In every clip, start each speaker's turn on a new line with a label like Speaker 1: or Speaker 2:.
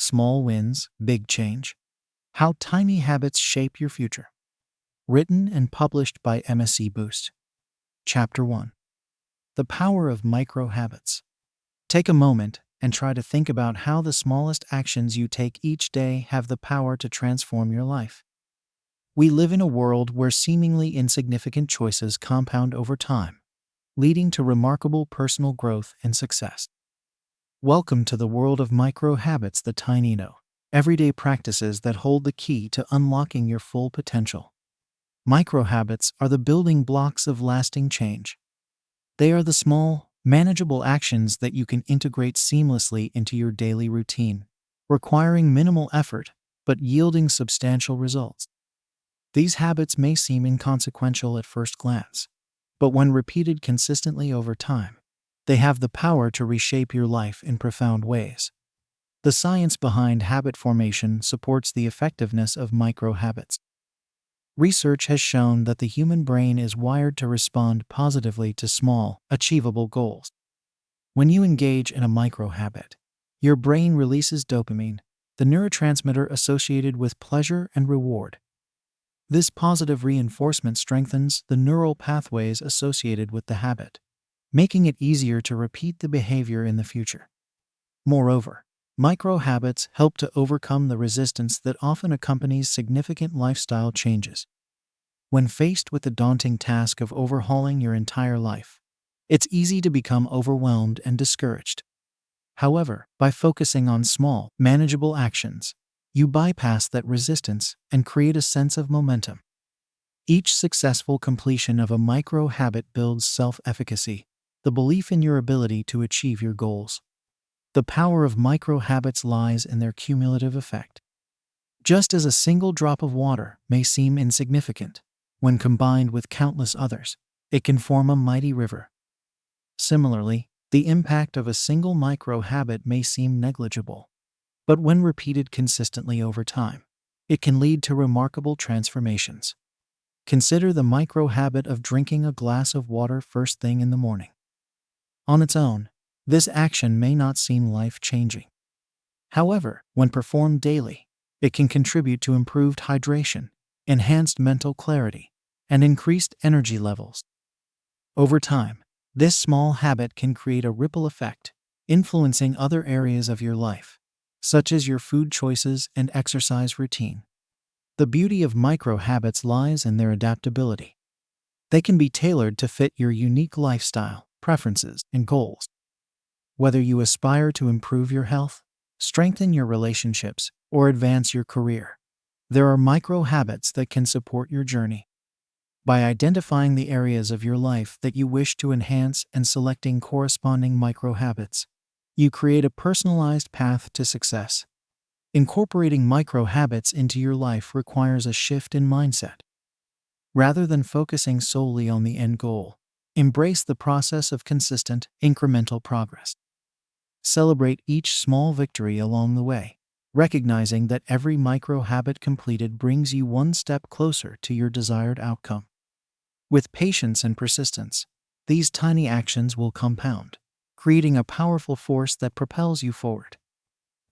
Speaker 1: Small Wins, Big Change. How Tiny Habits Shape Your Future. Written and published by MSC Boost. Chapter 1. The Power of Micro Habits. Take a moment and try to think about how the smallest actions you take each day have the power to transform your life. We live in a world where seemingly insignificant choices compound over time, leading to remarkable personal growth and success. Welcome to the world of micro habits, the tiny, everyday practices that hold the key to unlocking your full potential. Micro habits are the building blocks of lasting change. They are the small, manageable actions that you can integrate seamlessly into your daily routine, requiring minimal effort but yielding substantial results. These habits may seem inconsequential at first glance, but when repeated consistently over time, they have the power to reshape your life in profound ways. The science behind habit formation supports the effectiveness of micro habits. Research has shown that the human brain is wired to respond positively to small, achievable goals. When you engage in a micro habit, your brain releases dopamine, the neurotransmitter associated with pleasure and reward. This positive reinforcement strengthens the neural pathways associated with the habit, making it easier to repeat the behavior in the future. Moreover, micro habits help to overcome the resistance that often accompanies significant lifestyle changes. When faced with the daunting task of overhauling your entire life, it's easy to become overwhelmed and discouraged. However, by focusing on small, manageable actions, you bypass that resistance and create a sense of momentum. Each successful completion of a micro habit builds self-efficacy, the belief in your ability to achieve your goals. The power of micro habits lies in their cumulative effect. Just as a single drop of water may seem insignificant, when combined with countless others, it can form a mighty river. Similarly, the impact of a single micro habit may seem negligible, but when repeated consistently over time, it can lead to remarkable transformations. Consider the micro habit of drinking a glass of water first thing in the morning. On its own, this action may not seem life-changing. However, when performed daily, it can contribute to improved hydration, enhanced mental clarity, and increased energy levels. Over time, this small habit can create a ripple effect, influencing other areas of your life, such as your food choices and exercise routine. The beauty of micro habits lies in their adaptability. They can be tailored to fit your unique lifestyle, preferences, and goals. Whether you aspire to improve your health, strengthen your relationships, or advance your career, there are micro habits that can support your journey. By identifying the areas of your life that you wish to enhance and selecting corresponding micro habits, you create a personalized path to success. Incorporating micro habits into your life requires a shift in mindset. Rather than focusing solely on the end goal, embrace the process of consistent, incremental progress. Celebrate each small victory along the way, recognizing that every micro habit completed brings you one step closer to your desired outcome. With patience and persistence, these tiny actions will compound, creating a powerful force that propels you forward.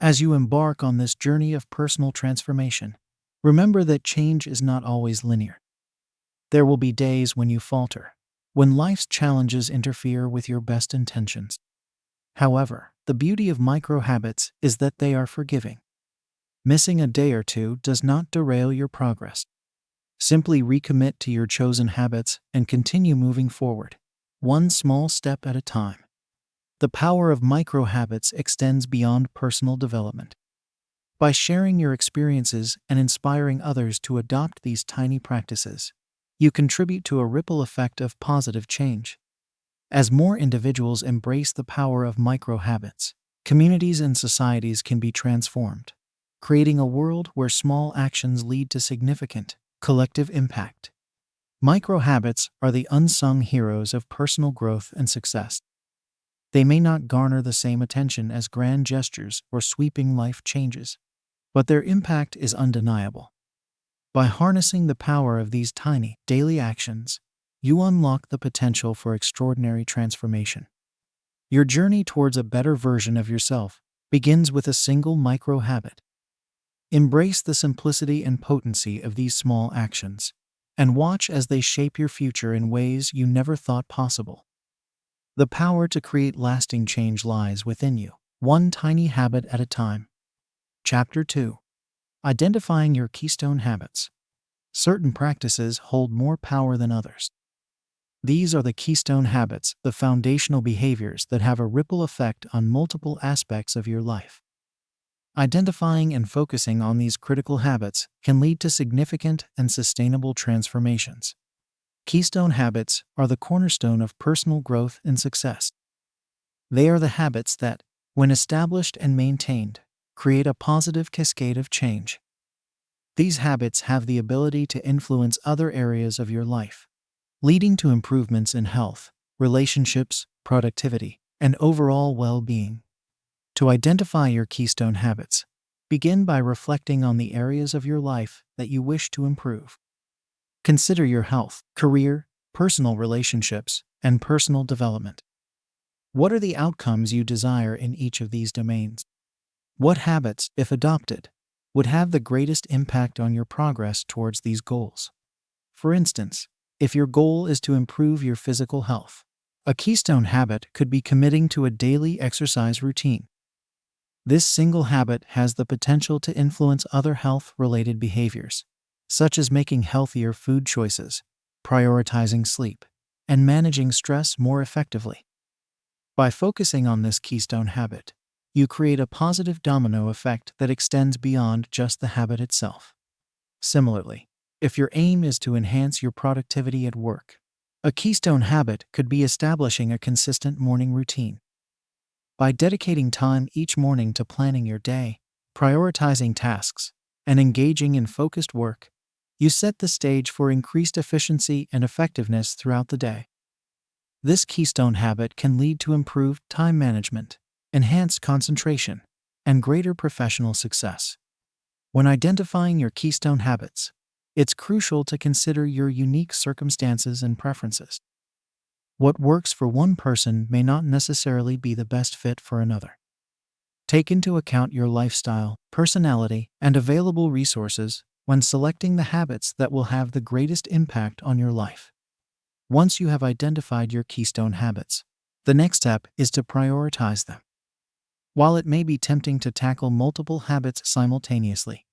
Speaker 1: As you embark on this journey of personal transformation, remember that change is not always linear. There will be days when you falter, when life's challenges interfere with your best intentions. However, the beauty of micro habits is that they are forgiving. Missing a day or two does not derail your progress. Simply recommit to your chosen habits and continue moving forward, one small step at a time. The power of micro habits extends beyond personal development. By sharing your experiences and inspiring others to adopt these tiny practices, you contribute to a ripple effect of positive change. As more individuals embrace the power of micro habits, communities and societies can be transformed, creating a world where small actions lead to significant, collective impact. Micro habits are the unsung heroes of personal growth and success. They may not garner the same attention as grand gestures or sweeping life changes, but their impact is undeniable. By harnessing the power of these tiny, daily actions, you unlock the potential for extraordinary transformation. Your journey towards a better version of yourself begins with a single micro habit. Embrace the simplicity and potency of these small actions, and watch as they shape your future in ways you never thought possible. The power to create lasting change lies within you, one tiny habit at a time. Chapter 2. Identifying your keystone habits. Certain practices hold more power than others. These are the keystone habits, the foundational behaviors that have a ripple effect on multiple aspects of your life. Identifying and focusing on these critical habits can lead to significant and sustainable transformations. Keystone habits are the cornerstone of personal growth and success. They are the habits that, when established and maintained, create a positive cascade of change. These habits have the ability to influence other areas of your life, leading to improvements in health, relationships, productivity, and overall well-being. To identify your keystone habits, begin by reflecting on the areas of your life that you wish to improve. Consider your health, career, personal relationships, and personal development. What are the outcomes you desire in each of these domains? What habits, if adopted, would have the greatest impact on your progress towards these goals? For instance, if your goal is to improve your physical health, a keystone habit could be committing to a daily exercise routine. This single habit has the potential to influence other health-related behaviors, such as making healthier food choices, prioritizing sleep, and managing stress more effectively. By focusing on this keystone habit, you create a positive domino effect that extends beyond just the habit itself. Similarly, if your aim is to enhance your productivity at work, a keystone habit could be establishing a consistent morning routine. By dedicating time each morning to planning your day, prioritizing tasks, and engaging in focused work, you set the stage for increased efficiency and effectiveness throughout the day. This keystone habit can lead to improved time management, enhanced concentration, and greater professional success. When identifying your keystone habits, it's crucial to consider your unique circumstances and preferences. What works for one person may not necessarily be the best fit for another. Take into account your lifestyle, personality, and available resources when selecting the habits that will have the greatest impact on your life. Once you have identified your keystone habits, the next step is to prioritize them. While it may be tempting to tackle multiple habits simultaneously,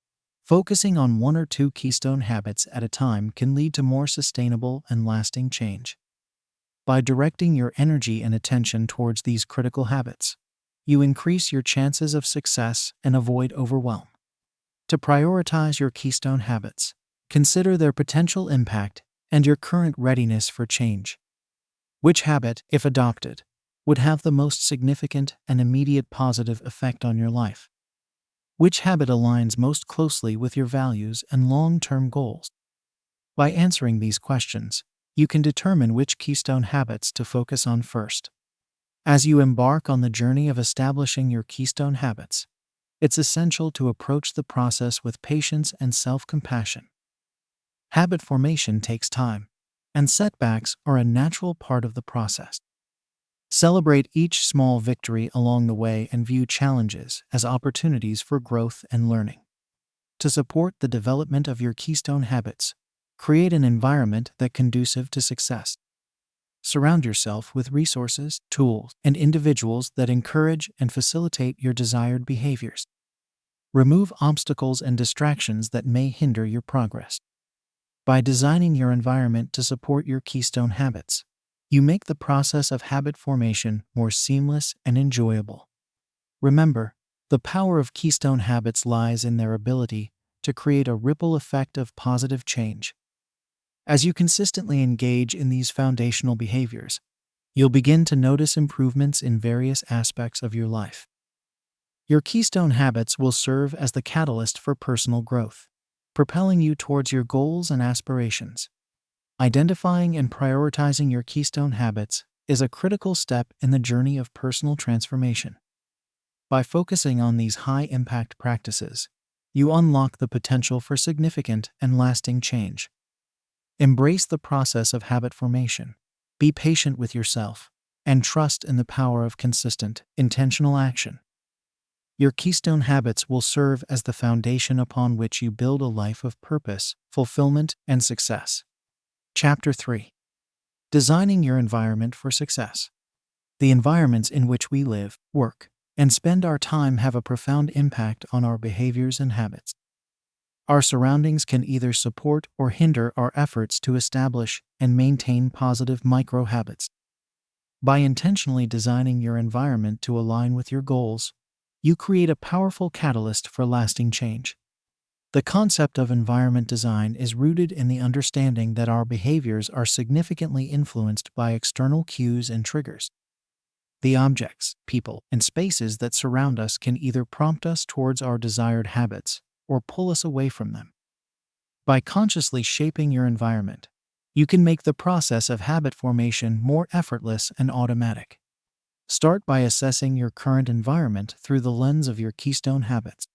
Speaker 1: focusing on one or two keystone habits at a time can lead to more sustainable and lasting change. By directing your energy and attention towards these critical habits, you increase your chances of success and avoid overwhelm. To prioritize your keystone habits, consider their potential impact and your current readiness for change. Which habit, if adopted, would have the most significant and immediate positive effect on your life? Which habit aligns most closely with your values and long-term goals? By answering these questions, you can determine which keystone habits to focus on first. As you embark on the journey of establishing your keystone habits, it's essential to approach the process with patience and self-compassion. Habit formation takes time, and setbacks are a natural part of the process. Celebrate each small victory along the way and view challenges as opportunities for growth and learning. To support the development of your keystone habits, create an environment that's conducive to success. Surround yourself with resources, tools, and individuals that encourage and facilitate your desired behaviors. Remove obstacles and distractions that may hinder your progress. By designing your environment to support your keystone habits, you make the process of habit formation more seamless and enjoyable. Remember, the power of keystone habits lies in their ability to create a ripple effect of positive change. As you consistently engage in these foundational behaviors, you'll begin to notice improvements in various aspects of your life. Your keystone habits will serve as the catalyst for personal growth, propelling you towards your goals and aspirations. Identifying and prioritizing your keystone habits is a critical step in the journey of personal transformation. By focusing on these high-impact practices, you unlock the potential for significant and lasting change. Embrace the process of habit formation, be patient with yourself, and trust in the power of consistent, intentional action. Your keystone habits will serve as the foundation upon which you build a life of purpose, fulfillment, and success. Chapter 3. Designing your environment for success. The environments in which we live, work, and spend our time have a profound impact on our behaviors and habits. Our surroundings can either support or hinder our efforts to establish and maintain positive micro-habits. By intentionally designing your environment to align with your goals, you create a powerful catalyst for lasting change. The concept of environment design is rooted in the understanding that our behaviors are significantly influenced by external cues and triggers. The objects, people, and spaces that surround us can either prompt us towards our desired habits or pull us away from them. By consciously shaping your environment, you can make the process of habit formation more effortless and automatic. Start by assessing your current environment through the lens of your keystone habits.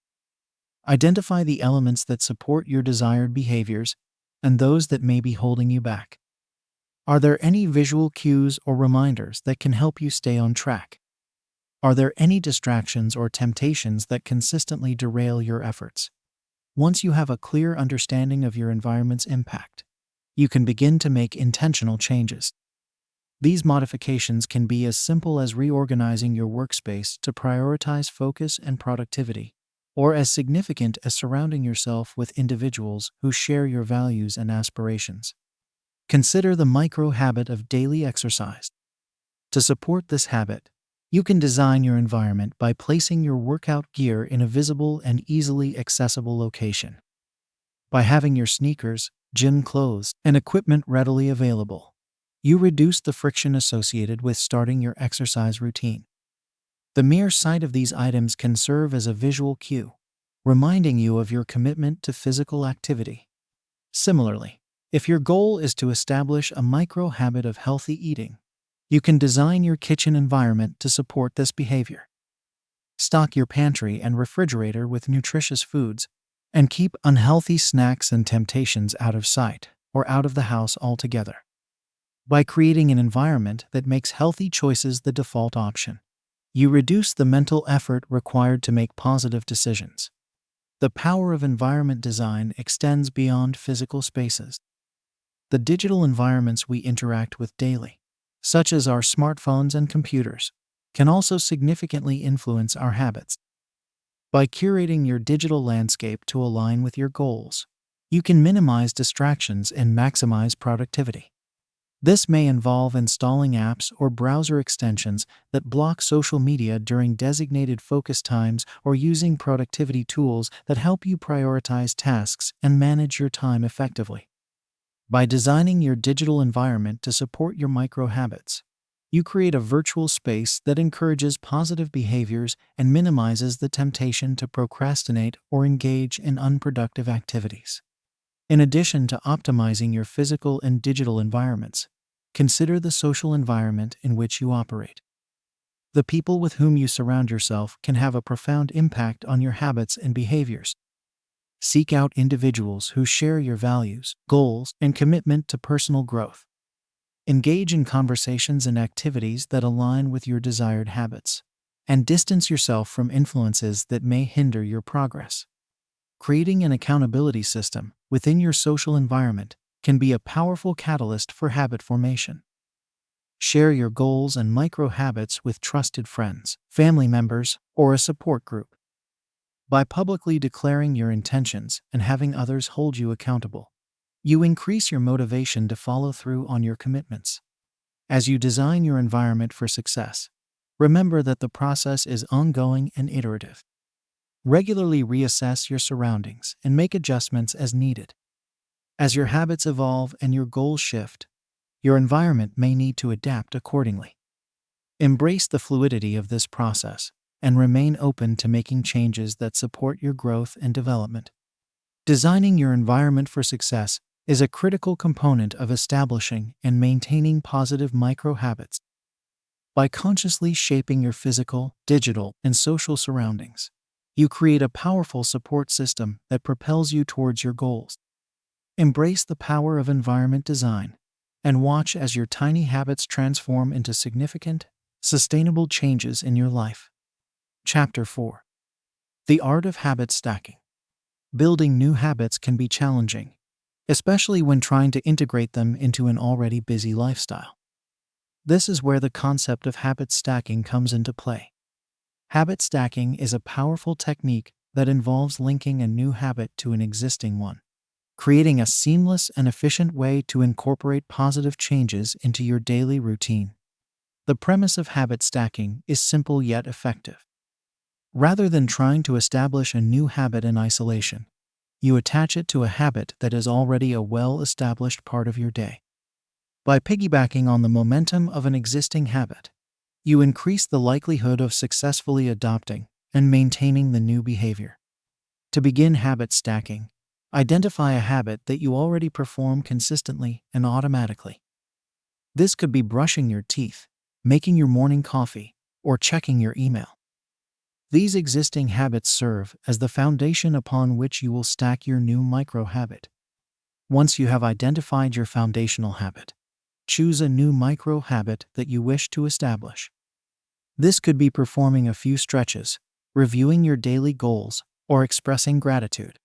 Speaker 1: Identify the elements that support your desired behaviors and those that may be holding you back. Are there any visual cues or reminders that can help you stay on track? Are there any distractions or temptations that consistently derail your efforts? Once you have a clear understanding of your environment's impact, you can begin to make intentional changes. These modifications can be as simple as reorganizing your workspace to prioritize focus and productivity, or as significant as surrounding yourself with individuals who share your values and aspirations. Consider the micro-habit of daily exercise. To support this habit, you can design your environment by placing your workout gear in a visible and easily accessible location. By having your sneakers, gym clothes, and equipment readily available, you reduce the friction associated with starting your exercise routine. The mere sight of these items can serve as a visual cue, reminding you of your commitment to physical activity. Similarly, if your goal is to establish a micro-habit of healthy eating, you can design your kitchen environment to support this behavior. Stock your pantry and refrigerator with nutritious foods, and keep unhealthy snacks and temptations out of sight or out of the house altogether. By creating an environment that makes healthy choices the default option, you reduce the mental effort required to make positive decisions. The power of environment design extends beyond physical spaces. The digital environments we interact with daily, such as our smartphones and computers, can also significantly influence our habits. By curating your digital landscape to align with your goals, you can minimize distractions and maximize productivity. This may involve installing apps or browser extensions that block social media during designated focus times or using productivity tools that help you prioritize tasks and manage your time effectively. By designing your digital environment to support your micro-habits, you create a virtual space that encourages positive behaviors and minimizes the temptation to procrastinate or engage in unproductive activities. In addition to optimizing your physical and digital environments, consider the social environment in which you operate. The people with whom you surround yourself can have a profound impact on your habits and behaviors. Seek out individuals who share your values, goals, and commitment to personal growth. Engage in conversations and activities that align with your desired habits, and distance yourself from influences that may hinder your progress. Creating an accountability system within your social environment can be a powerful catalyst for habit formation. Share your goals and micro-habits with trusted friends, family members, or a support group. By publicly declaring your intentions and having others hold you accountable, you increase your motivation to follow through on your commitments. As you design your environment for success, remember that the process is ongoing and iterative. Regularly reassess your surroundings and make adjustments as needed. As your habits evolve and your goals shift, your environment may need to adapt accordingly. Embrace the fluidity of this process and remain open to making changes that support your growth and development. Designing your environment for success is a critical component of establishing and maintaining positive micro-habits. By consciously shaping your physical, digital, and social surroundings, you create a powerful support system that propels you towards your goals. Embrace the power of environment design and watch as your tiny habits transform into significant, sustainable changes in your life. Chapter 4. The art of habit stacking. Building new habits can be challenging, especially when trying to integrate them into an already busy lifestyle. This is where the concept of habit stacking comes into play. Habit stacking is a powerful technique that involves linking a new habit to an existing one, creating a seamless and efficient way to incorporate positive changes into your daily routine. The premise of habit stacking is simple yet effective. Rather than trying to establish a new habit in isolation, you attach it to a habit that is already a well-established part of your day. By piggybacking on the momentum of an existing habit, you increase the likelihood of successfully adopting and maintaining the new behavior. To begin habit stacking, identify a habit that you already perform consistently and automatically. This could be brushing your teeth, making your morning coffee, or checking your email. These existing habits serve as the foundation upon which you will stack your new micro-habit. Once you have identified your foundational habit, choose a new micro-habit that you wish to establish. This could be performing a few stretches, reviewing your daily goals, or expressing gratitude.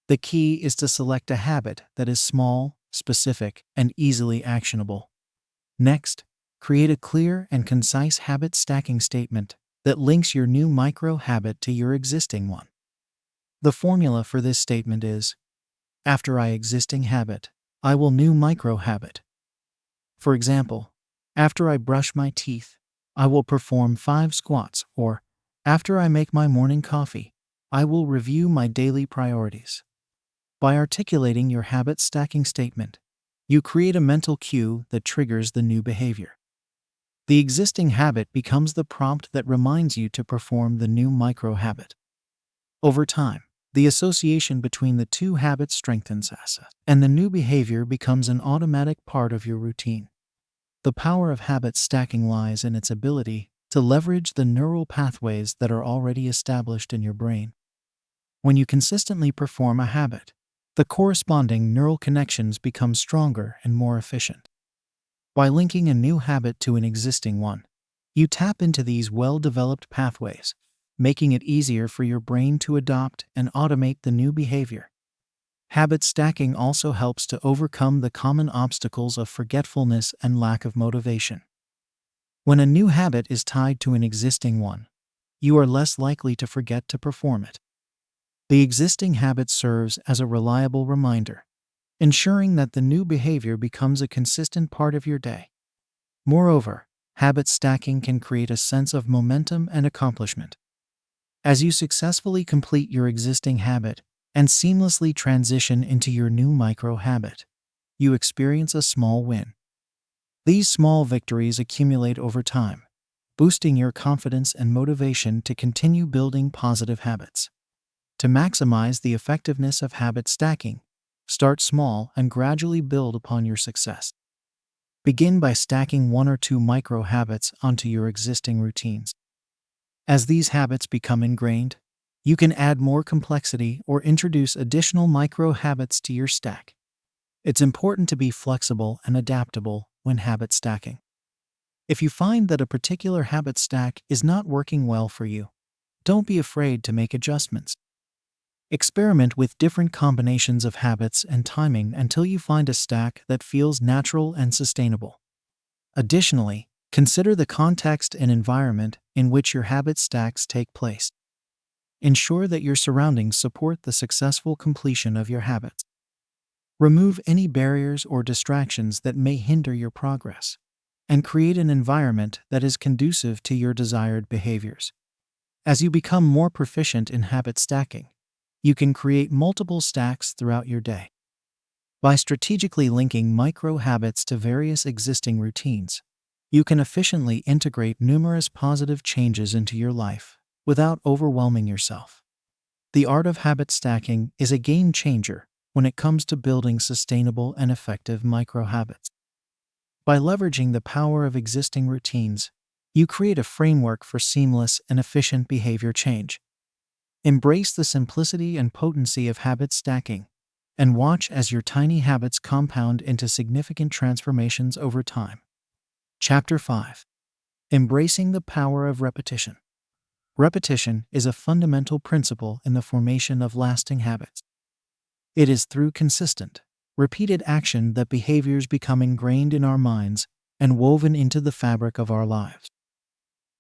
Speaker 1: The key is to select a habit that is small, specific, and easily actionable. Next, create a clear and concise habit stacking statement that links your new micro-habit to your existing one. The formula for this statement is, after I existing habit, I will new micro-habit. For example, after I brush my teeth, I will perform 5 squats, or after I make my morning coffee, I will review my daily priorities. By articulating your habit stacking statement, you create a mental cue that triggers the new behavior. The existing habit becomes the prompt that reminds you to perform the new micro-habit. Over time, the association between the two habits strengthens, and the new behavior becomes an automatic part of your routine. The power of habit stacking lies in its ability to leverage the neural pathways that are already established in your brain. When you consistently perform a habit, the corresponding neural connections become stronger and more efficient. By linking a new habit to an existing one, you tap into these well-developed pathways, making it easier for your brain to adopt and automate the new behavior. Habit stacking also helps to overcome the common obstacles of forgetfulness and lack of motivation. When a new habit is tied to an existing one, you are less likely to forget to perform it. The existing habit serves as a reliable reminder, ensuring that the new behavior becomes a consistent part of your day. Moreover, habit stacking can create a sense of momentum and accomplishment. As you successfully complete your existing habit and seamlessly transition into your new micro-habit, you experience a small win. These small victories accumulate over time, boosting your confidence and motivation to continue building positive habits. To maximize the effectiveness of habit stacking, start small and gradually build upon your success. Begin by stacking 1 or 2 micro-habits onto your existing routines. As these habits become ingrained, you can add more complexity or introduce additional micro-habits to your stack. It's important to be flexible and adaptable when habit stacking. If you find that a particular habit stack is not working well for you, don't be afraid to make adjustments. Experiment with different combinations of habits and timing until you find a stack that feels natural and sustainable. Additionally, consider the context and environment in which your habit stacks take place. Ensure that your surroundings support the successful completion of your habits. Remove any barriers or distractions that may hinder your progress, and create an environment that is conducive to your desired behaviors. As you become more proficient in habit stacking, you can create multiple stacks throughout your day. By strategically linking micro-habits to various existing routines, you can efficiently integrate numerous positive changes into your life without overwhelming yourself. The art of habit stacking is a game changer when it comes to building sustainable and effective micro-habits. By leveraging the power of existing routines, you create a framework for seamless and efficient behavior change. Embrace the simplicity and potency of habit stacking, and watch as your tiny habits compound into significant transformations over time. Chapter 5. Embracing the power of repetition. Repetition is a fundamental principle in the formation of lasting habits. It is through consistent, repeated action that behaviors become ingrained in our minds and woven into the fabric of our lives.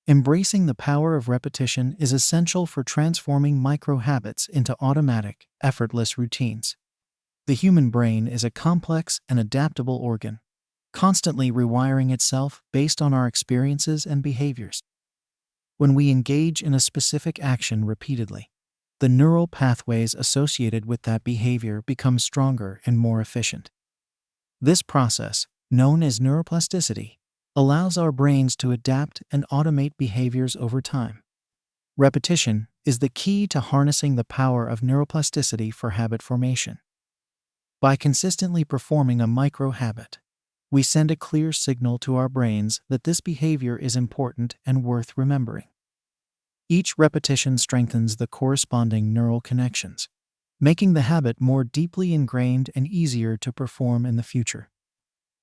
Speaker 1: Embracing the power of repetition is essential for transforming micro-habits into automatic, effortless routines. The human brain is a complex and adaptable organ, constantly rewiring itself based on our experiences and behaviors. When we engage in a specific action repeatedly, the neural pathways associated with that behavior become stronger and more efficient. This process, known as neuroplasticity, allows our brains to adapt and automate behaviors over time. Repetition is the key to harnessing the power of neuroplasticity for habit formation. By consistently performing a micro-habit, we send a clear signal to our brains that this behavior is important and worth remembering. Each repetition strengthens the corresponding neural connections, making the habit more deeply ingrained and easier to perform in the future.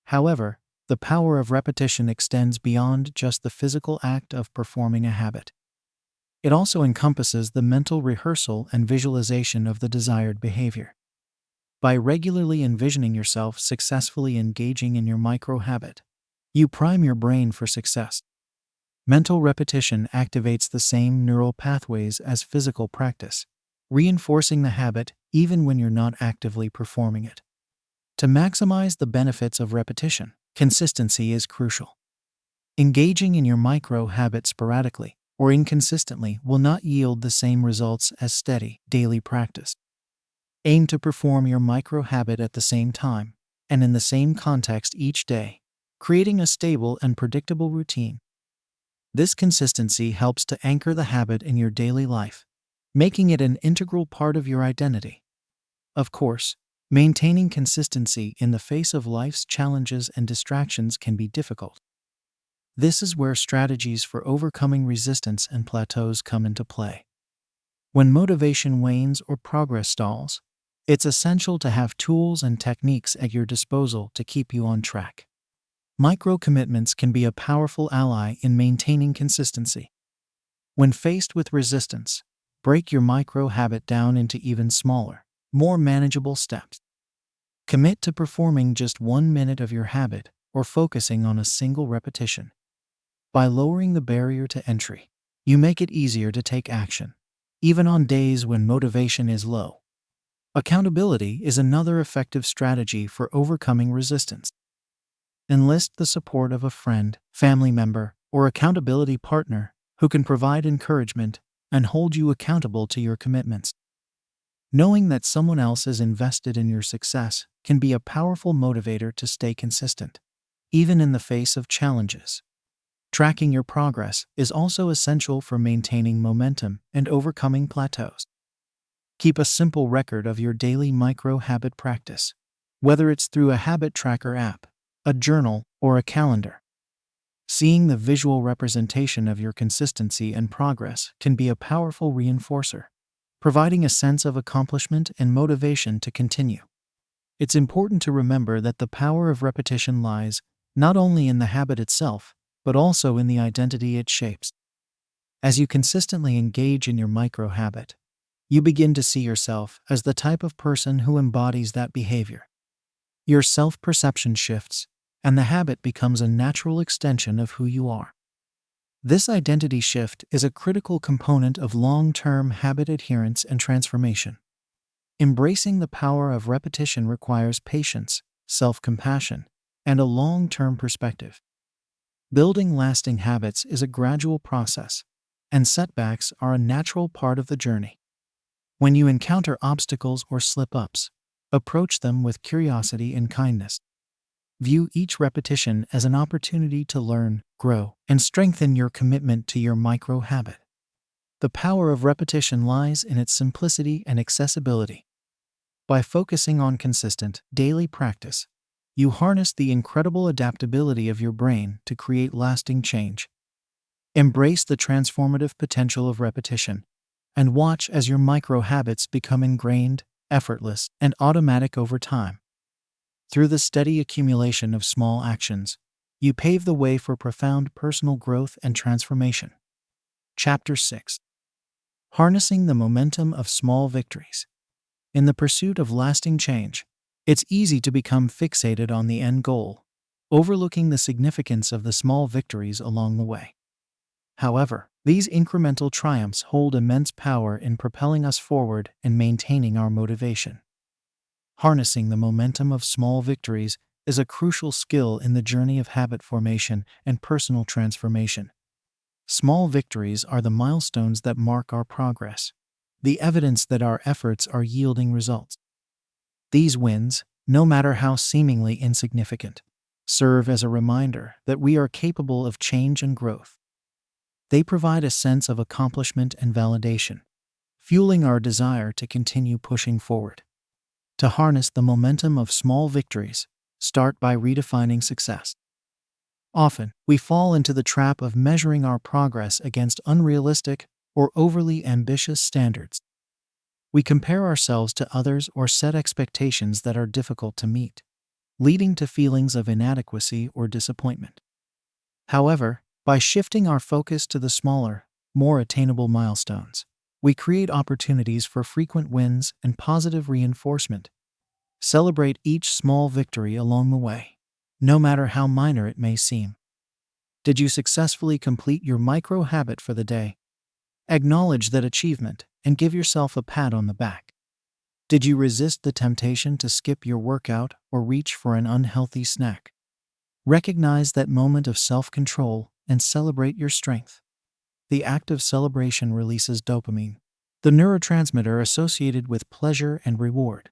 Speaker 1: However, the power of repetition extends beyond just the physical act of performing a habit. It also encompasses the mental rehearsal and visualization of the desired behavior. By regularly envisioning yourself successfully engaging in your micro-habit, you prime your brain for success. Mental repetition activates the same neural pathways as physical practice, reinforcing the habit even when you're not actively performing it. To maximize the benefits of repetition, consistency is crucial. Engaging in your micro-habit sporadically or inconsistently will not yield the same results as steady, daily practice. Aim to perform your micro-habit at the same time and in the same context each day, creating a stable and predictable routine. This consistency helps to anchor the habit in your daily life, making it an integral part of your identity. Of course, maintaining consistency in the face of life's challenges and distractions can be difficult. This is where strategies for overcoming resistance and plateaus come into play. When motivation wanes or progress stalls, it's essential to have tools and techniques at your disposal to keep you on track. Micro-commitments can be a powerful ally in maintaining consistency. When faced with resistance, break your micro-habit down into even smaller, more manageable steps. Commit to performing just 1 minute of your habit or focusing on a single repetition. By lowering the barrier to entry, you make it easier to take action, even on days when motivation is low. Accountability is another effective strategy for overcoming resistance. Enlist the support of a friend, family member, or accountability partner who can provide encouragement and hold you accountable to your commitments. Knowing that someone else is invested in your success can be a powerful motivator to stay consistent, even in the face of challenges. Tracking your progress is also essential for maintaining momentum and overcoming plateaus. Keep a simple record of your daily micro-habit practice, whether it's through a habit tracker app, a journal, or a calendar. Seeing the visual representation of your consistency and progress can be a powerful reinforcer, providing a sense of accomplishment and motivation to continue. It's important to remember that the power of repetition lies not only in the habit itself, but also in the identity it shapes. As you consistently engage in your micro-habit, you begin to see yourself as the type of person who embodies that behavior. Your self-perception shifts, and the habit becomes a natural extension of who you are. This identity shift is a critical component of long-term habit adherence and transformation. Embracing the power of repetition requires patience, self-compassion, and a long-term perspective. Building lasting habits is a gradual process, and setbacks are a natural part of the journey. When you encounter obstacles or slip-ups, approach them with curiosity and kindness. View each repetition as an opportunity to learn, grow, and strengthen your commitment to your micro-habit. The power of repetition lies in its simplicity and accessibility. By focusing on consistent, daily practice, you harness the incredible adaptability of your brain to create lasting change. Embrace the transformative potential of repetition, and watch as your micro-habits become ingrained, effortless, and automatic over time. Through the steady accumulation of small actions, you pave the way for profound personal growth and transformation. Chapter 6. Harnessing the momentum of small victories. In the pursuit of lasting change, it's easy to become fixated on the end goal, overlooking the significance of the small victories along the way. However, these incremental triumphs hold immense power in propelling us forward and maintaining our motivation. Harnessing the momentum of small victories is a crucial skill in the journey of habit formation and personal transformation. Small victories are the milestones that mark our progress, the evidence that our efforts are yielding results. These wins, no matter how seemingly insignificant, serve as a reminder that we are capable of change and growth. They provide a sense of accomplishment and validation, fueling our desire to continue pushing forward. To harness the momentum of small victories, start by redefining success. Often, we fall into the trap of measuring our progress against unrealistic or overly ambitious standards. We compare ourselves to others or set expectations that are difficult to meet, leading to feelings of inadequacy or disappointment. However, by shifting our focus to the smaller, more attainable milestones, we create opportunities for frequent wins and positive reinforcement. Celebrate each small victory along the way, no matter how minor it may seem. Did you successfully complete your micro habit for the day? Acknowledge that achievement and give yourself a pat on the back. Did you resist the temptation to skip your workout or reach for an unhealthy snack? Recognize that moment of self-control and celebrate your strength. The act of celebration releases dopamine, the neurotransmitter associated with pleasure and reward.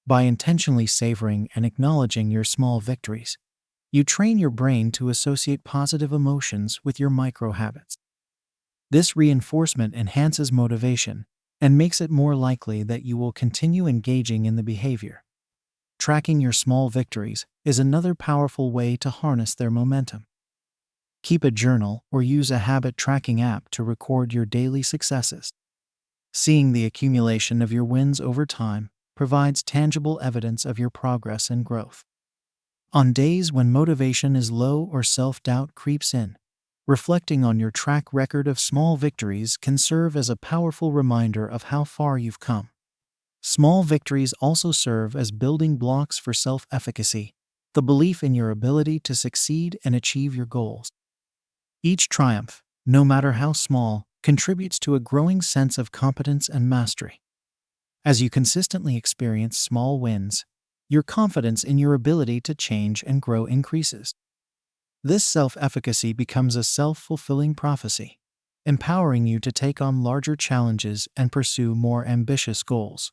Speaker 1: By intentionally savoring and acknowledging your small victories, you train your brain to associate positive emotions with your micro habits. This reinforcement enhances motivation and makes it more likely that you will continue engaging in the behavior. Tracking your small victories is another powerful way to harness their momentum. Keep a journal or use a habit tracking app to record your daily successes. Seeing the accumulation of your wins over time provides tangible evidence of your progress and growth. On days when motivation is low or self-doubt creeps in, reflecting on your track record of small victories can serve as a powerful reminder of how far you've come. Small victories also serve as building blocks for self-efficacy, the belief in your ability to succeed and achieve your goals. Each triumph, no matter how small, contributes to a growing sense of competence and mastery. As you consistently experience small wins, your confidence in your ability to change and grow increases. This self-efficacy becomes a self-fulfilling prophecy, empowering you to take on larger challenges and pursue more ambitious goals.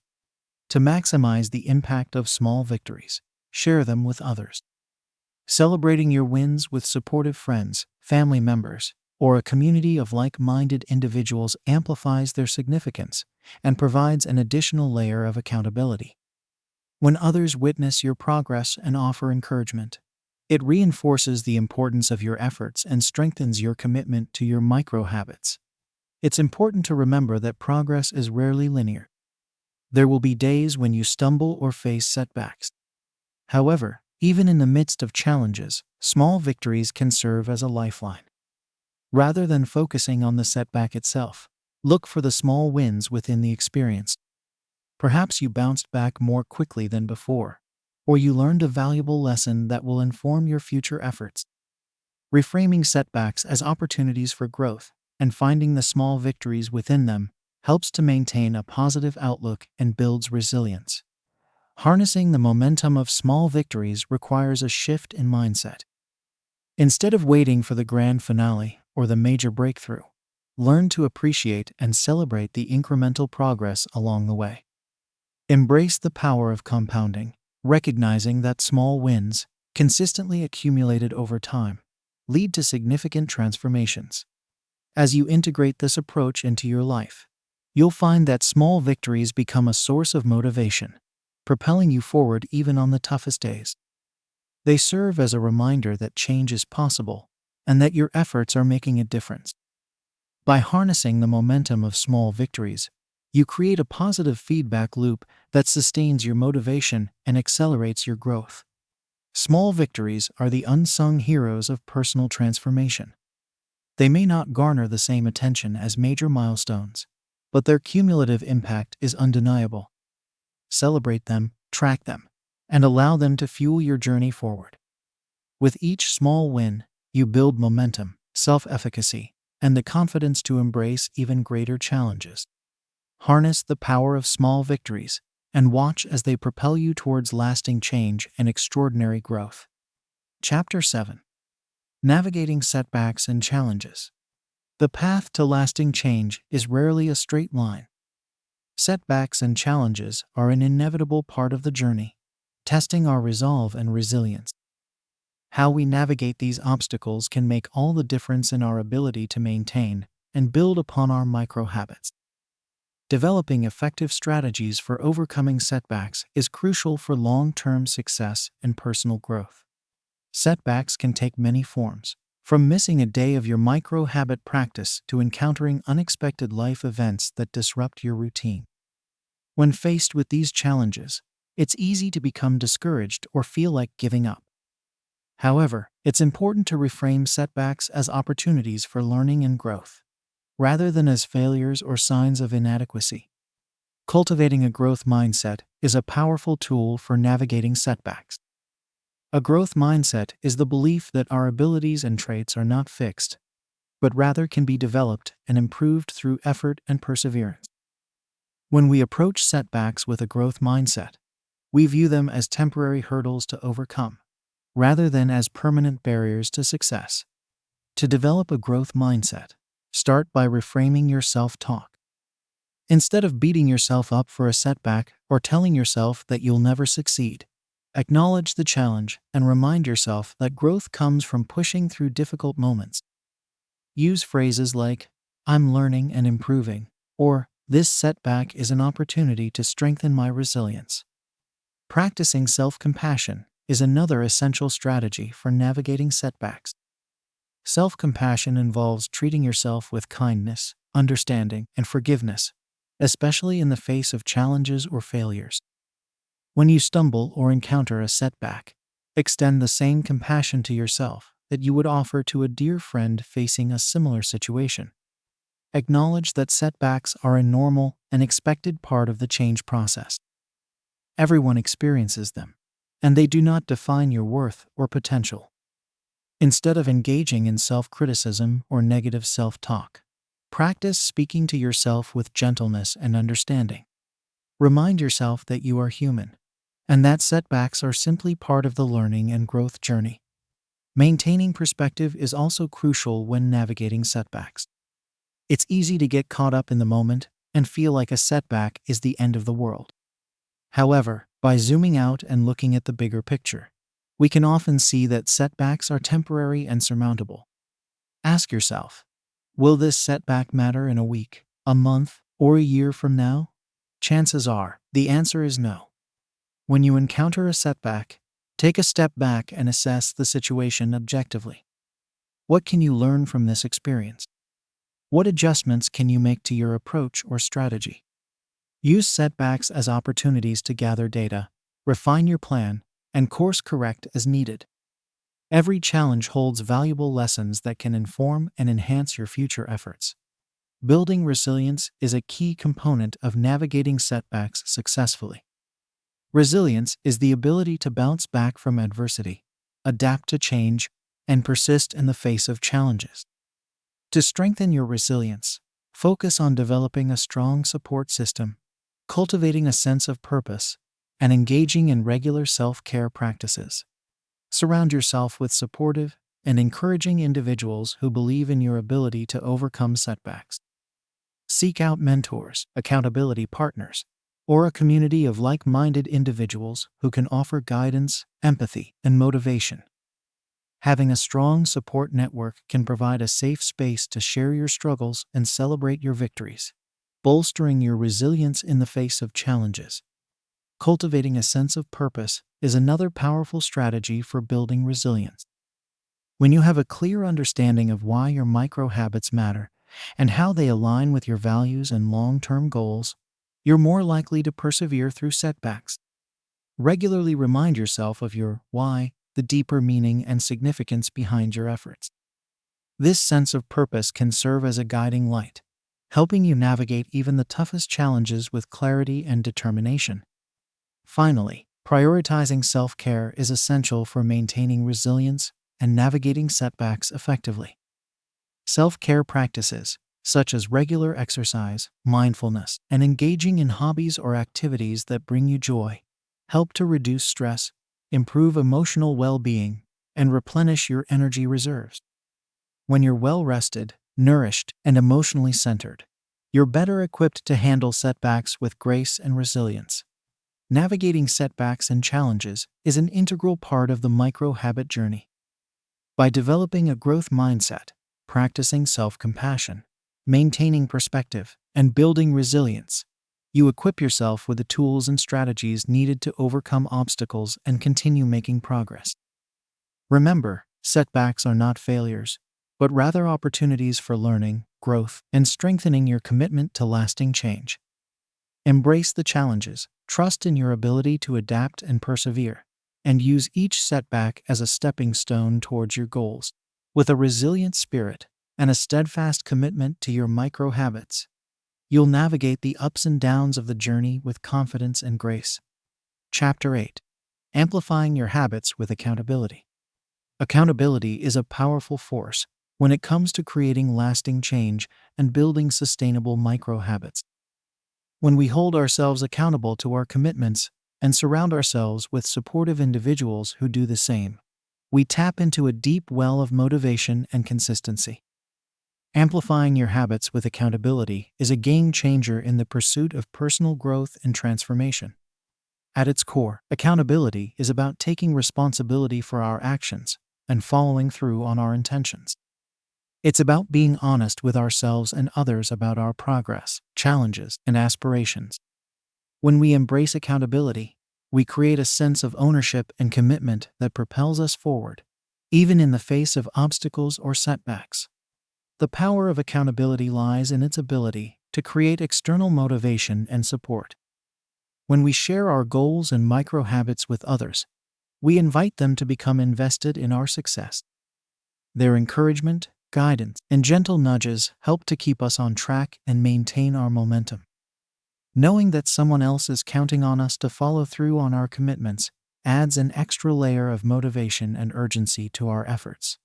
Speaker 1: To maximize the impact of small victories, share them with others. Celebrating your wins with supportive friends, family members, or a community of like-minded individuals amplifies their significance and provides an additional layer of accountability. When others witness your progress and offer encouragement, it reinforces the importance of your efforts and strengthens your commitment to your micro habits. It's important to remember that progress is rarely linear. There will be days when you stumble or face setbacks. However, even in the midst of challenges, small victories can serve as a lifeline. Rather than focusing on the setback itself, look for the small wins within the experience. Perhaps you bounced back more quickly than before, or you learned a valuable lesson that will inform your future efforts. Reframing setbacks as opportunities for growth and finding the small victories within them helps to maintain a positive outlook and builds resilience. Harnessing the momentum of small victories requires a shift in mindset. Instead of waiting for the grand finale or the major breakthrough, learn to appreciate and celebrate the incremental progress along the way. Embrace the power of compounding, recognizing that small wins, consistently accumulated over time, lead to significant transformations. As you integrate this approach into your life, you'll find that small victories become a source of motivation, propelling you forward even on the toughest days. They serve as a reminder that change is possible and that your efforts are making a difference. By harnessing the momentum of small victories, you create a positive feedback loop that sustains your motivation and accelerates your growth. Small victories are the unsung heroes of personal transformation. They may not garner the same attention as major milestones, but their cumulative impact is undeniable. Celebrate them, track them, and allow them to fuel your journey forward. With each small win, you build momentum, self-efficacy, and the confidence to embrace even greater challenges. Harness the power of small victories and watch as they propel you towards lasting change and extraordinary growth. Chapter 7. Navigating Setbacks and Challenges. The path to lasting change is rarely a straight line. Setbacks and challenges are an inevitable part of the journey, testing our resolve and resilience. How we navigate these obstacles can make all the difference in our ability to maintain and build upon our micro-habits. Developing effective strategies for overcoming setbacks is crucial for long-term success and personal growth. Setbacks can take many forms, from missing a day of your micro-habit practice to encountering unexpected life events that disrupt your routine. When faced with these challenges, it's easy to become discouraged or feel like giving up. However, it's important to reframe setbacks as opportunities for learning and growth, rather than as failures or signs of inadequacy. Cultivating a growth mindset is a powerful tool for navigating setbacks. A growth mindset is the belief that our abilities and traits are not fixed, but rather can be developed and improved through effort and perseverance. When we approach setbacks with a growth mindset, we view them as temporary hurdles to overcome, rather than as permanent barriers to success. To develop a growth mindset, start by reframing your self-talk. Instead of beating yourself up for a setback or telling yourself that you'll never succeed, acknowledge the challenge and remind yourself that growth comes from pushing through difficult moments. Use phrases like, "I'm learning and improving," or "This setback is an opportunity to strengthen my resilience." Practicing self-compassion is another essential strategy for navigating setbacks. Self-compassion involves treating yourself with kindness, understanding, and forgiveness, especially in the face of challenges or failures. When you stumble or encounter a setback, extend the same compassion to yourself that you would offer to a dear friend facing a similar situation. Acknowledge that setbacks are a normal and expected part of the change process. Everyone experiences them, and they do not define your worth or potential. Instead of engaging in self-criticism or negative self-talk, practice speaking to yourself with gentleness and understanding. Remind yourself that you are human, and that setbacks are simply part of the learning and growth journey. Maintaining perspective is also crucial when navigating setbacks. It's easy to get caught up in the moment and feel like a setback is the end of the world. However, by zooming out and looking at the bigger picture, we can often see that setbacks are temporary and surmountable. Ask yourself, will this setback matter in a week, a month, or a year from now? Chances are, the answer is no. When you encounter a setback, take a step back and assess the situation objectively. What can you learn from this experience? What adjustments can you make to your approach or strategy? Use setbacks as opportunities to gather data, refine your plan, and course correct as needed. Every challenge holds valuable lessons that can inform and enhance your future efforts. Building resilience is a key component of navigating setbacks successfully. Resilience is the ability to bounce back from adversity, adapt to change, and persist in the face of challenges. To strengthen your resilience, focus on developing a strong support system, cultivating a sense of purpose, and engaging in regular self-care practices. Surround yourself with supportive and encouraging individuals who believe in your ability to overcome setbacks. Seek out mentors, accountability partners, or a community of like-minded individuals who can offer guidance, empathy, and motivation. Having a strong support network can provide a safe space to share your struggles and celebrate your victories, bolstering your resilience in the face of challenges. Cultivating a sense of purpose is another powerful strategy for building resilience. When you have a clear understanding of why your micro-habits matter and how they align with your values and long-term goals, you're more likely to persevere through setbacks. Regularly remind yourself of your why, the deeper meaning and significance behind your efforts. This sense of purpose can serve as a guiding light, helping you navigate even the toughest challenges with clarity and determination. Finally, prioritizing self-care is essential for maintaining resilience and navigating setbacks effectively. Self-care practices, such as regular exercise, mindfulness, and engaging in hobbies or activities that bring you joy, help to reduce stress, improve emotional well-being, and replenish your energy reserves. When you're well-rested, nourished, and emotionally centered, you're better equipped to handle setbacks with grace and resilience. Navigating setbacks and challenges is an integral part of the micro-habit journey. By developing a growth mindset, practicing self-compassion, maintaining perspective, and building resilience, you equip yourself with the tools and strategies needed to overcome obstacles and continue making progress. Remember, setbacks are not failures, but rather opportunities for learning, growth, and strengthening your commitment to lasting change. Embrace the challenges, trust in your ability to adapt and persevere, and use each setback as a stepping stone towards your goals. With a resilient spirit and a steadfast commitment to your micro habits, you'll navigate the ups and downs of the journey with confidence and grace. Chapter 8. Amplifying your habits with accountability. Accountability is a powerful force when it comes to creating lasting change and building sustainable micro habits. When we hold ourselves accountable to our commitments and surround ourselves with supportive individuals who do the same, we tap into a deep well of motivation and consistency. Amplifying your habits with accountability is a game changer in the pursuit of personal growth and transformation. At its core, accountability is about taking responsibility for our actions and following through on our intentions. It's about being honest with ourselves and others about our progress, challenges, and aspirations. When we embrace accountability, we create a sense of ownership and commitment that propels us forward, even in the face of obstacles or setbacks. The power of accountability lies in its ability to create external motivation and support. When we share our goals and micro habits with others, we invite them to become invested in our success. Their encouragement, guidance, and gentle nudges help to keep us on track and maintain our momentum. Knowing that someone else is counting on us to follow through on our commitments adds an extra layer of motivation and urgency to our efforts.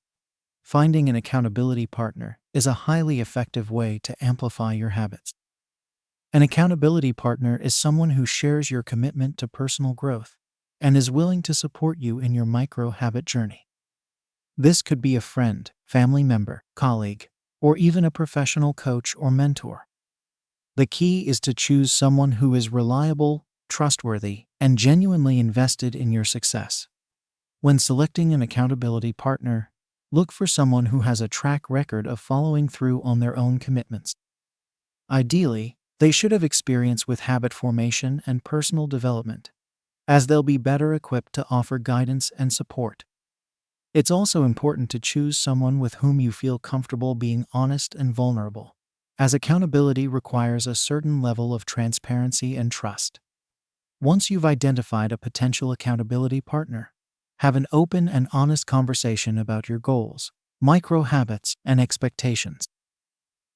Speaker 1: Finding an accountability partner is a highly effective way to amplify your habits. An accountability partner is someone who shares your commitment to personal growth and is willing to support you in your micro-habit journey. This could be a friend, family member, colleague, or even a professional coach or mentor. The key is to choose someone who is reliable, trustworthy, and genuinely invested in your success. When selecting an accountability partner, look for someone who has a track record of following through on their own commitments. Ideally, they should have experience with habit formation and personal development, as they'll be better equipped to offer guidance and support. It's also important to choose someone with whom you feel comfortable being honest and vulnerable, as accountability requires a certain level of transparency and trust. Once you've identified a potential accountability partner, have an open and honest conversation about your goals, micro habits, and expectations.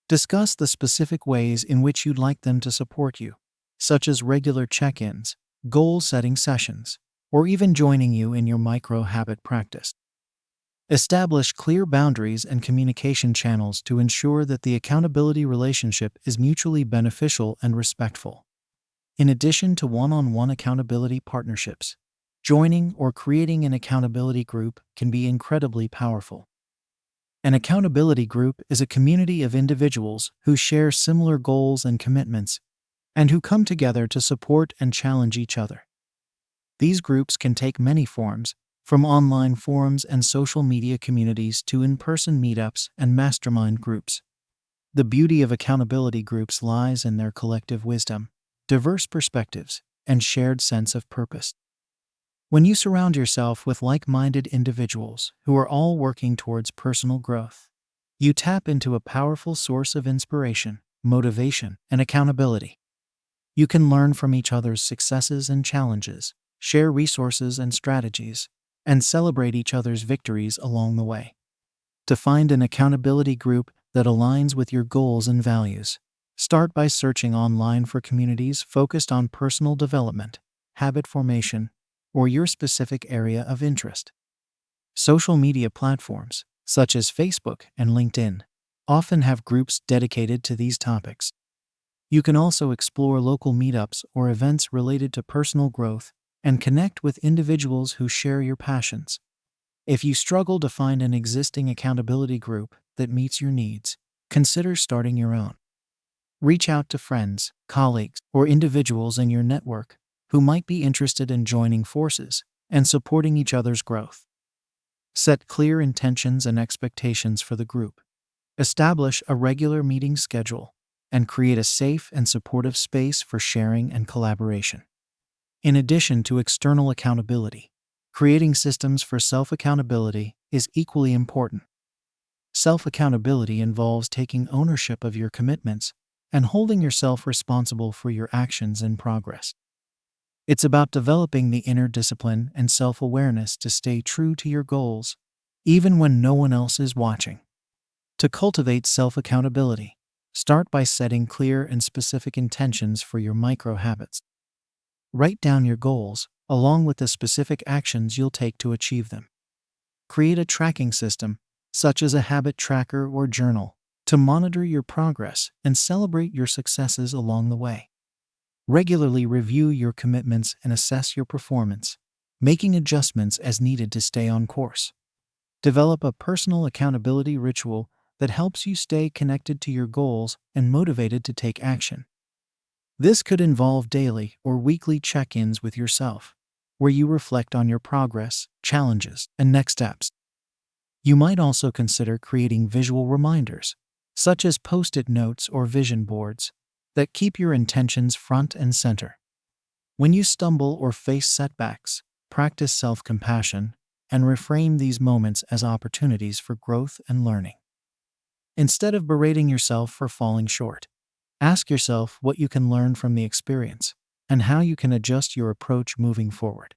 Speaker 1: Discuss the specific ways in which you'd like them to support you, such as regular check-ins, goal-setting sessions, or even joining you in your micro-habit practice. Establish clear boundaries and communication channels to ensure that the accountability relationship is mutually beneficial and respectful. In addition to one-on-one accountability partnerships, joining or creating an accountability group can be incredibly powerful. An accountability group is a community of individuals who share similar goals and commitments, and who come together to support and challenge each other. These groups can take many forms, from online forums and social media communities to in-person meetups and mastermind groups. The beauty of accountability groups lies in their collective wisdom, diverse perspectives, and shared sense of purpose. When you surround yourself with like-minded individuals who are all working towards personal growth, you tap into a powerful source of inspiration, motivation, and accountability. You can learn from each other's successes and challenges, share resources and strategies, and celebrate each other's victories along the way. To find an accountability group that aligns with your goals and values, Start by searching online for communities focused on personal development, habit formation, or your specific area of interest. Social media platforms, such as Facebook and LinkedIn, often have groups dedicated to these topics. You can also explore local meetups or events related to personal growth and connect with individuals who share your passions. If you struggle to find an existing accountability group that meets your needs, consider starting your own. Reach out to friends, colleagues, or individuals in your network who might be interested in joining forces and supporting each other's growth. Set clear intentions and expectations for the group. Establish a regular meeting schedule and create a safe and supportive space for sharing and collaboration. In addition to external accountability, creating systems for self-accountability is equally important. Self-accountability involves taking ownership of your commitments and holding yourself responsible for your actions and progress. It's about developing the inner discipline and self-awareness to stay true to your goals, even when no one else is watching. To cultivate self-accountability, start by setting clear and specific intentions for your micro-habits. Write down your goals, along with the specific actions you'll take to achieve them. Create a tracking system, such as a habit tracker or journal, to monitor your progress and celebrate your successes along the way. Regularly review your commitments and assess your performance, making adjustments as needed to stay on course. Develop a personal accountability ritual that helps you stay connected to your goals and motivated to take action. This could involve daily or weekly check-ins with yourself, where you reflect on your progress, challenges, and next steps. You might also consider creating visual reminders, such as post-it notes or vision boards, that keep your intentions front and center. When you stumble or face setbacks, practice self-compassion and reframe these moments as opportunities for growth and learning. Instead of berating yourself for falling short, ask yourself what you can learn from the experience and how you can adjust your approach moving forward.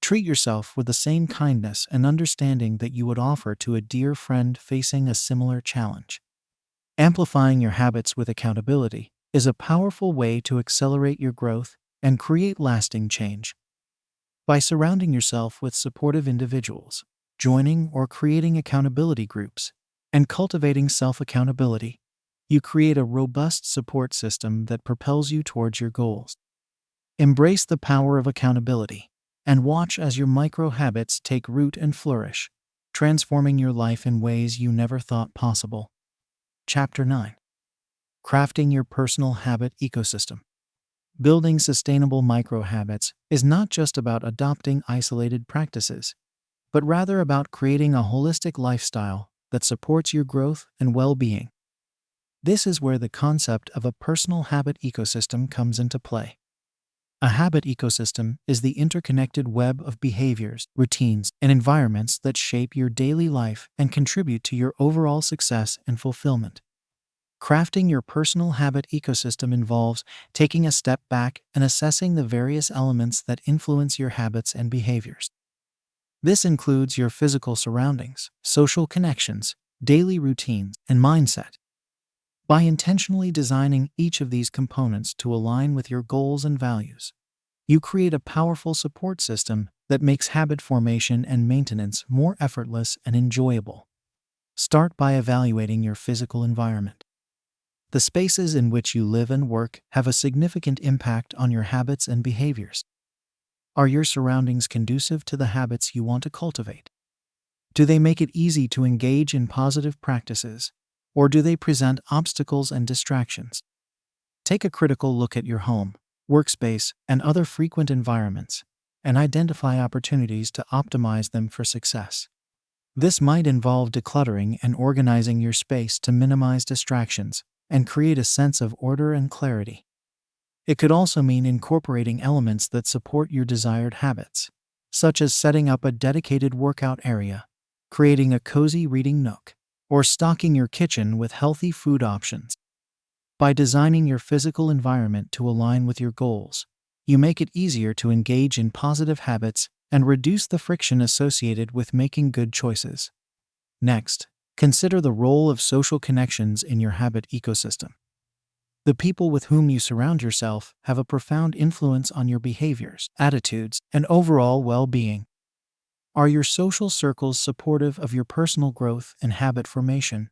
Speaker 1: Treat yourself with the same kindness and understanding that you would offer to a dear friend facing a similar challenge. Amplifying your habits with accountability is a powerful way to accelerate your growth and create lasting change. By surrounding yourself with supportive individuals, joining or creating accountability groups, and cultivating self-accountability, you create a robust support system that propels you towards your goals. Embrace the power of accountability and watch as your micro-habits take root and flourish, transforming your life in ways you never thought possible. Chapter 9. Crafting your personal habit ecosystem. Building sustainable micro-habits is not just about adopting isolated practices, but rather about creating a holistic lifestyle that supports your growth and well-being. This is where the concept of a personal habit ecosystem comes into play. A habit ecosystem is the interconnected web of behaviors, routines, and environments that shape your daily life and contribute to your overall success and fulfillment. Crafting your personal habit ecosystem involves taking a step back and assessing the various elements that influence your habits and behaviors. This includes your physical surroundings, social connections, daily routines, and mindset. By intentionally designing each of these components to align with your goals and values, you create a powerful support system that makes habit formation and maintenance more effortless and enjoyable. Start by evaluating your physical environment. The spaces in which you live and work have a significant impact on your habits and behaviors. Are your surroundings conducive to the habits you want to cultivate? Do they make it easy to engage in positive practices, or do they present obstacles and distractions? Take a critical look at your home, workspace, and other frequent environments, and identify opportunities to optimize them for success. This might involve decluttering and organizing your space to minimize distractions and create a sense of order and clarity. It could also mean incorporating elements that support your desired habits, such as setting up a dedicated workout area, creating a cozy reading nook, or stocking your kitchen with healthy food options. By designing your physical environment to align with your goals, you make it easier to engage in positive habits and reduce the friction associated with making good choices. Next, consider the role of social connections in your habit ecosystem. The people with whom you surround yourself have a profound influence on your behaviors, attitudes, and overall well-being. Are your social circles supportive of your personal growth and habit formation?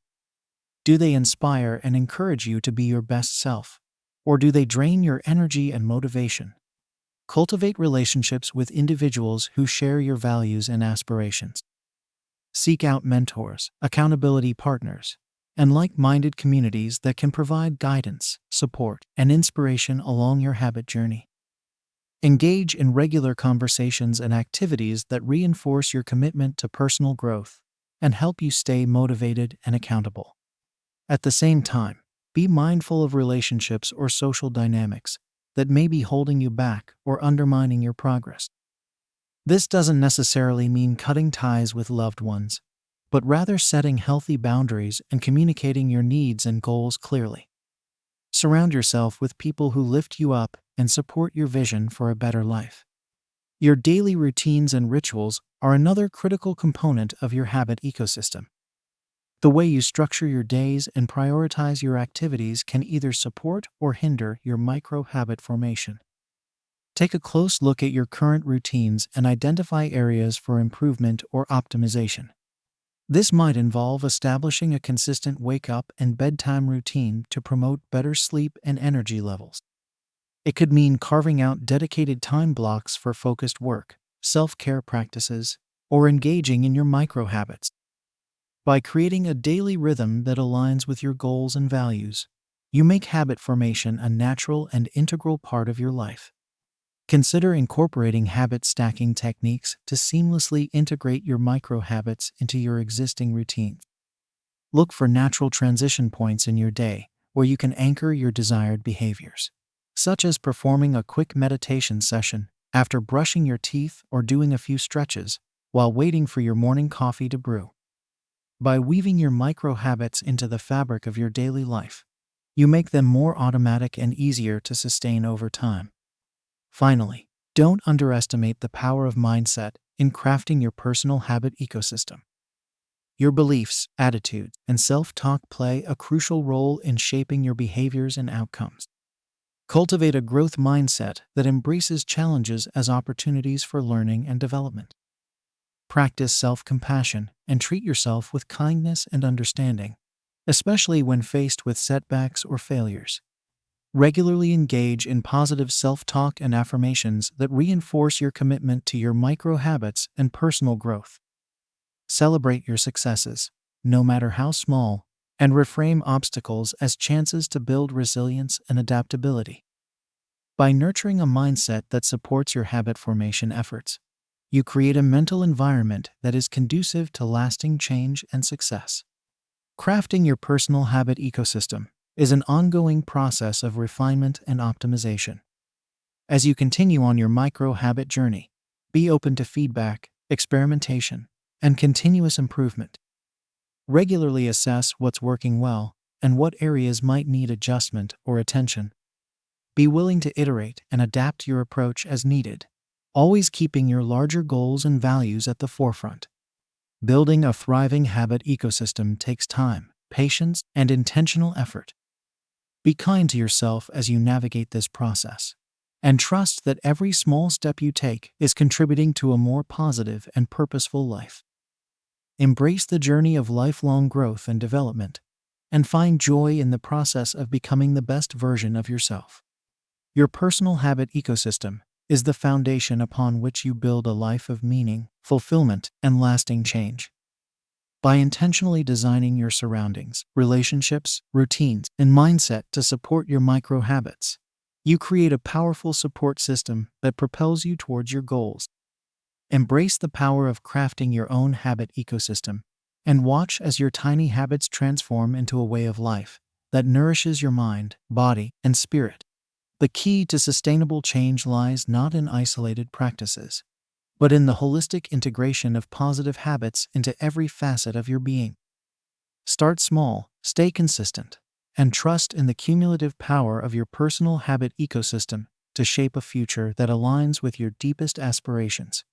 Speaker 1: Do they inspire and encourage you to be your best self? Or do they drain your energy and motivation? Cultivate relationships with individuals who share your values and aspirations. Seek out mentors, accountability partners, and like-minded communities that can provide guidance, support, and inspiration along your habit journey. Engage in regular conversations and activities that reinforce your commitment to personal growth and help you stay motivated and accountable. At the same time, be mindful of relationships or social dynamics that may be holding you back or undermining your progress. This doesn't necessarily mean cutting ties with loved ones, but rather setting healthy boundaries and communicating your needs and goals clearly. Surround yourself with people who lift you up and support your vision for a better life. Your daily routines and rituals are another critical component of your habit ecosystem. The way you structure your days and prioritize your activities can either support or hinder your micro-habit formation. Take a close look at your current routines and identify areas for improvement or optimization. This might involve establishing a consistent wake-up and bedtime routine to promote better sleep and energy levels. It could mean carving out dedicated time blocks for focused work, self-care practices, or engaging in your micro-habits. By creating a daily rhythm that aligns with your goals and values, you make habit formation a natural and integral part of your life. Consider incorporating habit stacking techniques to seamlessly integrate your micro-habits into your existing routines. Look for natural transition points in your day where you can anchor your desired behaviors, such as performing a quick meditation session after brushing your teeth or doing a few stretches while waiting for your morning coffee to brew. By weaving your micro-habits into the fabric of your daily life, you make them more automatic and easier to sustain over time. Finally, don't underestimate the power of mindset in crafting your personal habit ecosystem. Your beliefs, attitudes, and self-talk play a crucial role in shaping your behaviors and outcomes. Cultivate a growth mindset that embraces challenges as opportunities for learning and development. Practice self-compassion and treat yourself with kindness and understanding, especially when faced with setbacks or failures. Regularly engage in positive self-talk and affirmations that reinforce your commitment to your micro-habits and personal growth. Celebrate your successes, no matter how small, and reframe obstacles as chances to build resilience and adaptability. By nurturing a mindset that supports your habit formation efforts, you create a mental environment that is conducive to lasting change and success. Crafting your personal habit ecosystem is an ongoing process of refinement and optimization. As you continue on your micro-habit journey, be open to feedback, experimentation, and continuous improvement. Regularly assess what's working well and what areas might need adjustment or attention. Be willing to iterate and adapt your approach as needed, always keeping your larger goals and values at the forefront. Building a thriving habit ecosystem takes time, patience, and intentional effort. Be kind to yourself as you navigate this process, and trust that every small step you take is contributing to a more positive and purposeful life. Embrace the journey of lifelong growth and development, and find joy in the process of becoming the best version of yourself. Your personal habit ecosystem is the foundation upon which you build a life of meaning, fulfillment, and lasting change. By intentionally designing your surroundings, relationships, routines, and mindset to support your micro-habits, you create a powerful support system that propels you towards your goals. Embrace the power of crafting your own habit ecosystem, and watch as your tiny habits transform into a way of life that nourishes your mind, body, and spirit. The key to sustainable change lies not in isolated practices, but in the holistic integration of positive habits into every facet of your being. Start small, stay consistent, and trust in the cumulative power of your personal habit ecosystem to shape a future that aligns with your deepest aspirations.